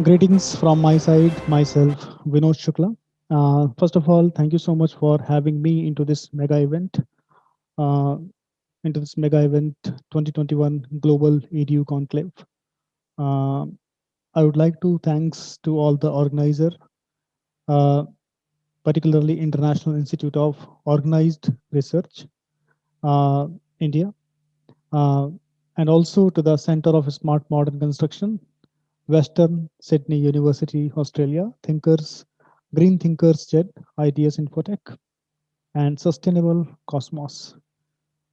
Greetings from my side, myself, Vinod Shukla. First of all, thank you so much for having me uh, into this mega event 2021 Global EDU Conclave. Uh, I would like to thanks to all the organizer, uh, particularly International Institute of Organized Research, uh, India, uh, and also to the Center of Smart Modern Construction, Western Sydney University, Australia, Thinkers, Green Thinkers Jet, IDS Infotech, and Sustainable Cosmos.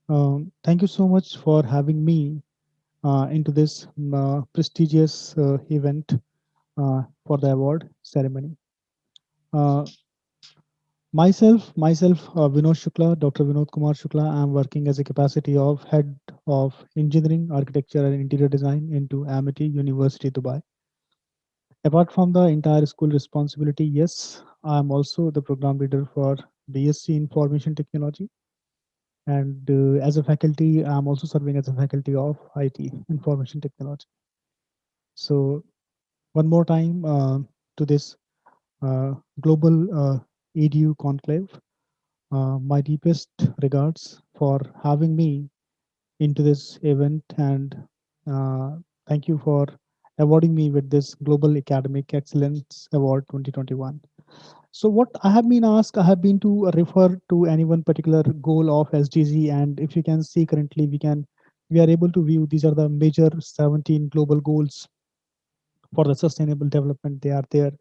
Thank you so much for having me into this prestigious event for the award ceremony. Uh, Vinod Shukla, Dr. Vinod Kumar Shukla, I am working as a capacity of Head of Engineering, Architecture and Interior Design into Amity University, Dubai. Apart from the entire school responsibility, yes, I am also the program leader for BSc Information Technology. And as a faculty, I'm also serving as a faculty of IT, Information Technology. So, one more time to this global EDU conclave. My deepest regards for having me into this event, and uh, thank you for awarding me with this Global Academic Excellence Award 2021. So what I have been asked, I have been to refer to any one particular goal of SDG, and if you can see currently, we are able to view these are the major 17 global goals for the sustainable development. They are there,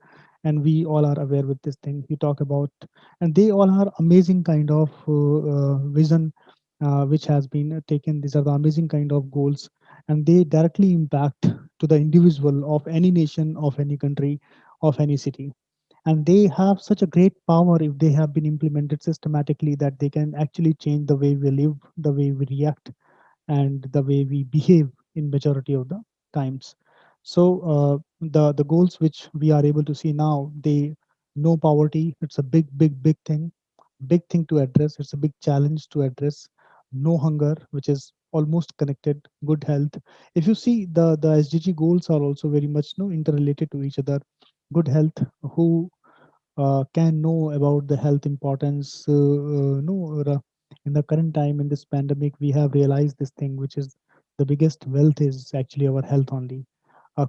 and we all are aware with this thing you talk about, and they all are amazing kind of vision which has been taken. These are the amazing kind of goals, and they directly impact to the individual of any nation, of any country, of any city, and they have such a great power if they have been implemented systematically that they can actually change the way we live, the way we react, and the way we behave in majority of the times. So the goals which we are able to see now, they no poverty, it's a big thing to address. It's a big challenge to address. No hunger, which is almost connected. Good health. If you see the SDG goals are also very much interrelated to each other. Good health. Who can know about the health importance? No, in the current time in this pandemic, we have realized this thing, which is the biggest wealth is actually our health only.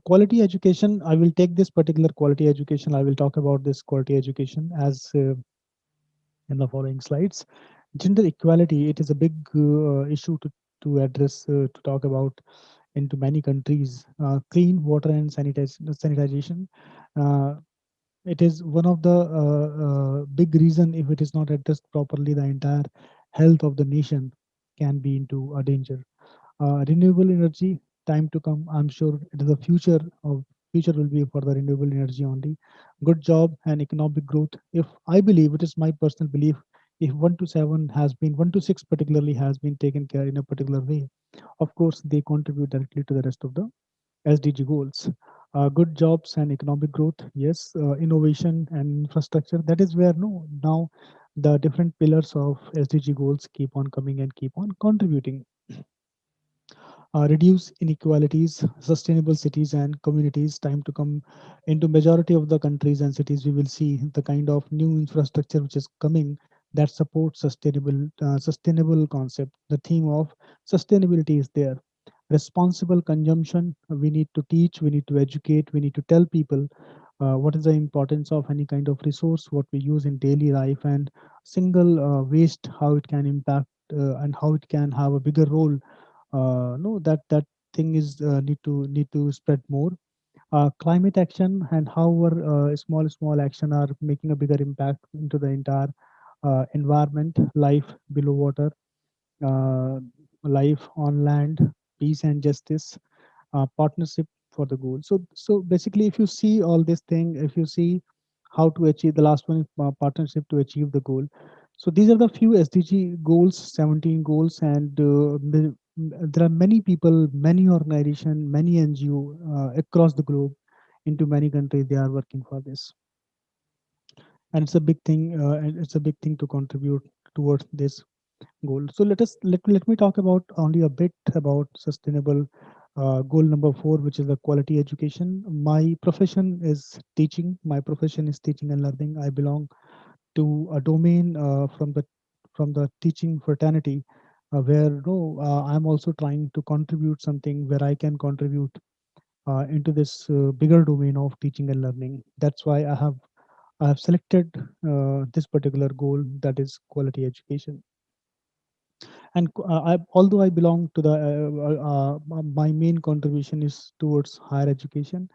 Quality education. I will take this particular quality education. I will talk about this quality education as in the following slides. Gender equality. It is a big issue to address, to talk about into many countries. Clean water and sanitization. Uh, it is one of the big reason. If it is not addressed properly, the entire health of the nation can be into a danger. Renewable energy, time to come. I'm sure it is the future will be for the renewable energy only. Good job and economic growth. If I believe, it is my personal belief, if 1 to 6 particularly has been taken care in a particular way, of course they contribute directly to the rest of the SDG goals. Good jobs and economic growth, yes. Innovation and infrastructure. That is where no now the different pillars of SDG goals keep on coming and keep on contributing. Reduce inequalities, sustainable cities and communities. Time to come into majority of the countries and cities. We will see the kind of new infrastructure which is coming that supports sustainable concept. The theme of sustainability is there. Responsible consumption. We need to teach. We need to educate. We need to tell people what is the importance of any kind of resource what we use in daily life, and single waste, how it can impact and how it can have a bigger role. No that thing is need to spread more. Climate action, and how our small action are making a bigger impact into the entire environment. Life below water, uh, life on land, peace and justice, partnership for the goal. So basically, if you see all this thing, if you see how to achieve the last one is partnership to achieve the goal. So these are the few SDG goals, 17 goals, and there are many people, many organization, many NGO across the globe, into many countries. They are working for this, and it's a big thing. And it's a big thing to contribute towards this goal. So let me talk about only a bit about sustainable. Goal number 4, which is the quality education. My profession is teaching. My profession is teaching and learning. I belong to a domain from the teaching fraternity, where no, I'm also trying to contribute something where I can contribute into this bigger domain of teaching and learning. That's why I have selected this particular goal, that is quality education. And although I belong to the my main contribution is towards higher education,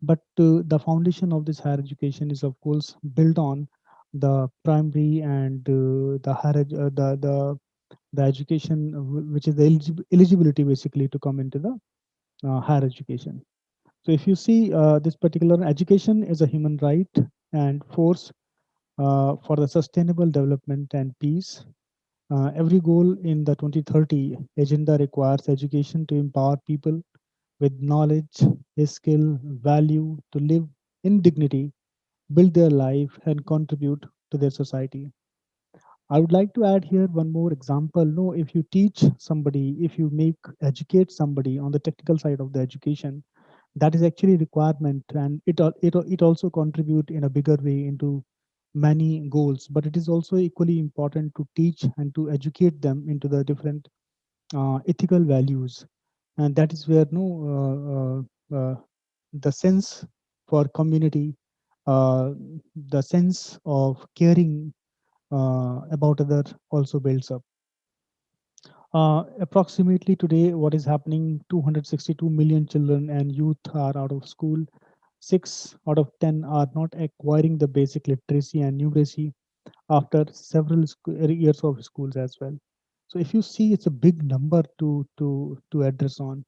but the foundation of this higher education is of course built on the primary and the the education which is the eligibility basically to come into the higher education. So if you see, this particular education is a human right and force for the sustainable development and peace. Every goal in the 2030 agenda requires education to empower people with knowledge, skill, value to live in dignity, build their life, and contribute to their society. I would like to add here one more example. No, if you teach somebody, if you make educate somebody on the technical side of the education, that is actually requirement, and it also contribute in a bigger way into many goals. But it is also equally important to teach and to educate them into the different ethical values, and that is where no the sense for community, uh, the sense of caring about other also builds up. Approximately today, what is happening, 262 million children and youth are out of school. 6 out of 10 are not acquiring the basic literacy and numeracy after several years of schools as well. So if you see, it's a big number to address on.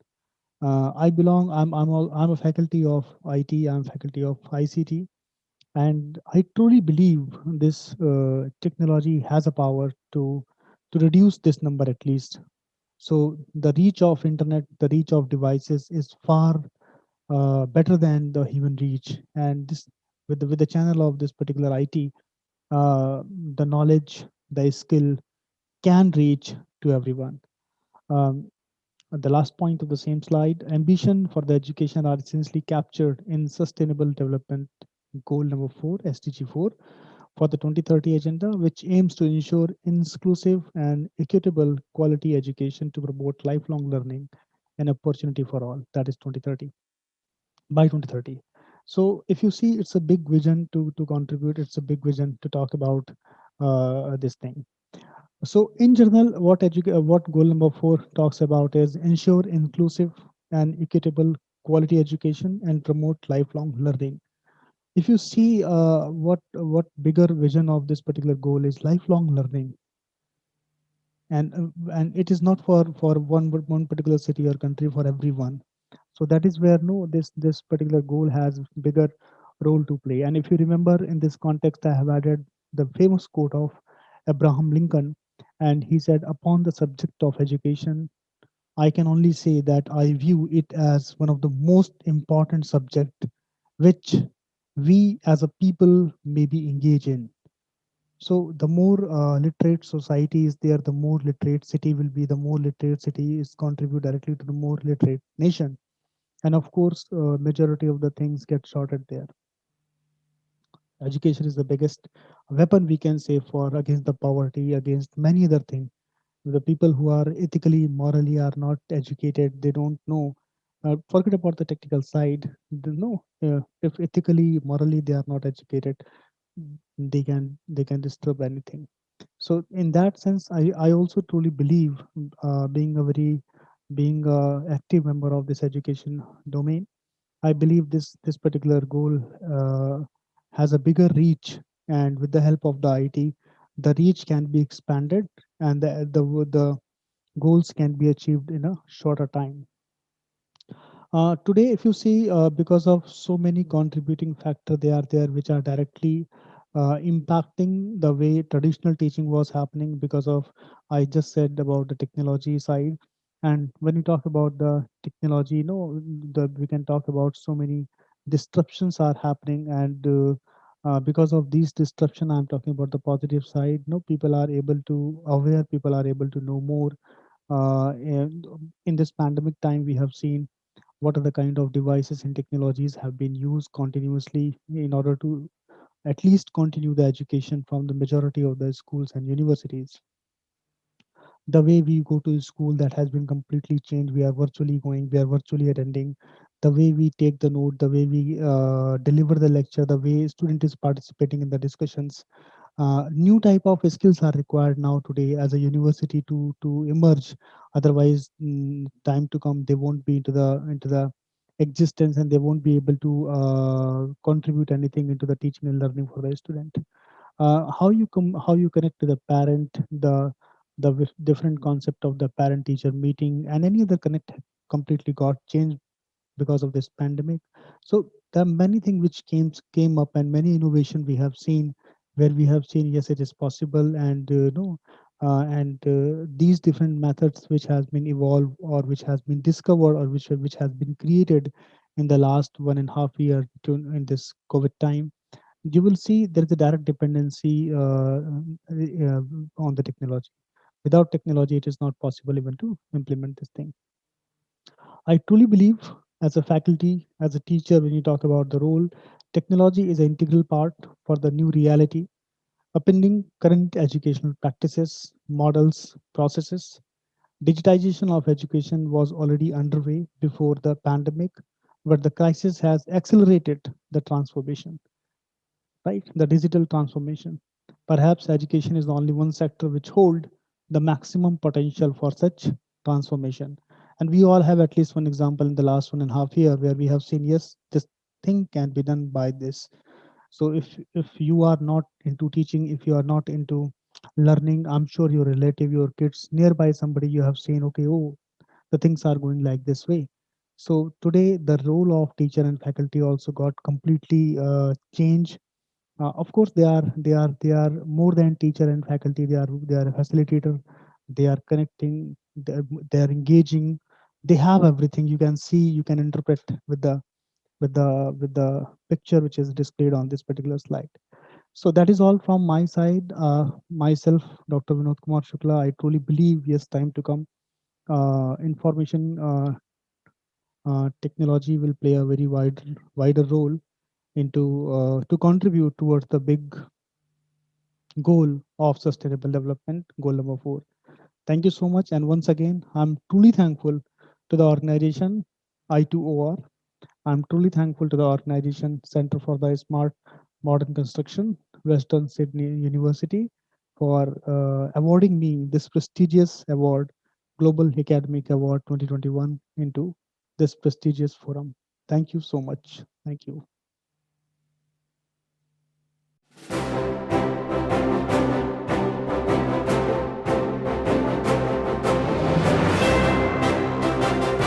I'm a faculty of IT. I'm faculty of ICT, and I truly believe this technology has a power to reduce this number at least. So the reach of internet, the reach of devices is far better than the human reach. And this, with the channel of this particular IT, the knowledge, the skill can reach to everyone. Um, the last point of the same slide, ambition for the education are essentially captured in Sustainable Development Goal number 4, SDG 4, for the 2030 agenda, which aims to ensure inclusive and equitable quality education to promote lifelong learning and opportunity for all. That is 2030, by 2030. So if you see, it's a big vision to contribute. It's a big vision to talk about this thing. So in general, what goal number 4 talks about is ensure inclusive and equitable quality education and promote lifelong learning. If you see, what bigger vision of this particular goal is lifelong learning, and it is not for one particular city or country, for everyone. So that is where no this particular goal has bigger role to play. And if you remember, in this context, I have added the famous quote of Abraham Lincoln, and he said, "Upon the subject of education, I can only say that I view it as one of the most important subject which we as a people may be engaged in." So the more literate society is there, the more literate city will be. The more literate city is contribute directly to the more literate nation. And of course, majority of the things get sorted there. Education is the biggest weapon we can say for against the poverty, against many other things. The people who are ethically, morally are not educated, they don't know. Forget about the technical side. They know, if ethically, morally they are not educated, they can disturb anything. So in that sense, I also truly believe, being a very being a active member of this education domain, I believe this particular goal has a bigger reach, and with the help of the IT, the reach can be expanded, and the goals can be achieved in a shorter time. Today, if you see, because of so many contributing factors, they are there which are directly impacting the way traditional teaching was happening. Because of, I just said about the technology side, and when we talk about the technology, we can talk about so many disruptions are happening, and because of these disruption, I'm talking about the positive side. No, people are able to aware, people are able to know more. And in this pandemic time, we have seen what are the kind of devices and technologies have been used continuously in order to at least continue the education from the majority of the schools and universities. The way we go to school, that has been completely changed. We are virtually going, we are virtually attending. The way we take the note, the way we deliver the lecture, the way student is participating in the discussions, new type of skills are required now today as a university to emerge. Otherwise, time to come, they won't be into the existence, and they won't be able to contribute anything into the teaching and learning for the student. How you connect to the parent, the different concept of the parent teacher meeting and any other connect completely got changed because of this pandemic. So there are many things which came up, and many innovation we have seen, where we have seen yes, it is possible. And no and these different methods which has been evolved, or which has been discovered, or which has been created in the last 1.5 year in this COVID time, you will see there is a direct dependency on the technology. Without technology, it is not possible even to implement this thing. I truly believe, as a faculty, as a teacher, when you talk about the role, technology is an integral part for the new reality, upending current educational practices, models, processes. Digitization of education was already underway before the pandemic, but the crisis has accelerated the transformation, right? The digital transformation. Perhaps education is the only one sector which hold the maximum potential for such transformation. And we all have at least one example in the last 1.5 year where we have seen, yes, this thing can be done by this. So if you are not into teaching, if you are not into learning, I'm sure your relative, your kids nearby, somebody you have seen, okay, oh, the things are going like this way. So today the role of teacher and faculty also got completely changed. Of course, they are more than teacher and faculty. They are a facilitator. They are connecting. They are engaging. They have everything. You can see. You can interpret with the picture which is displayed on this particular slide. So that is all from my side. Myself, Dr. Vinod Kumar Shukla. I truly believe yes, time to come. Information technology will play a very wider role into to contribute towards the big goal of sustainable development, goal number 4. Thank you so much. And once again, I'm truly thankful to the organization I2OR. I'm truly thankful to the organization Center for the Smart Modern Construction, Western Sydney University, for awarding me this prestigious award, Global Academic Award 2021, into this prestigious forum. Thank you so much. Thank you.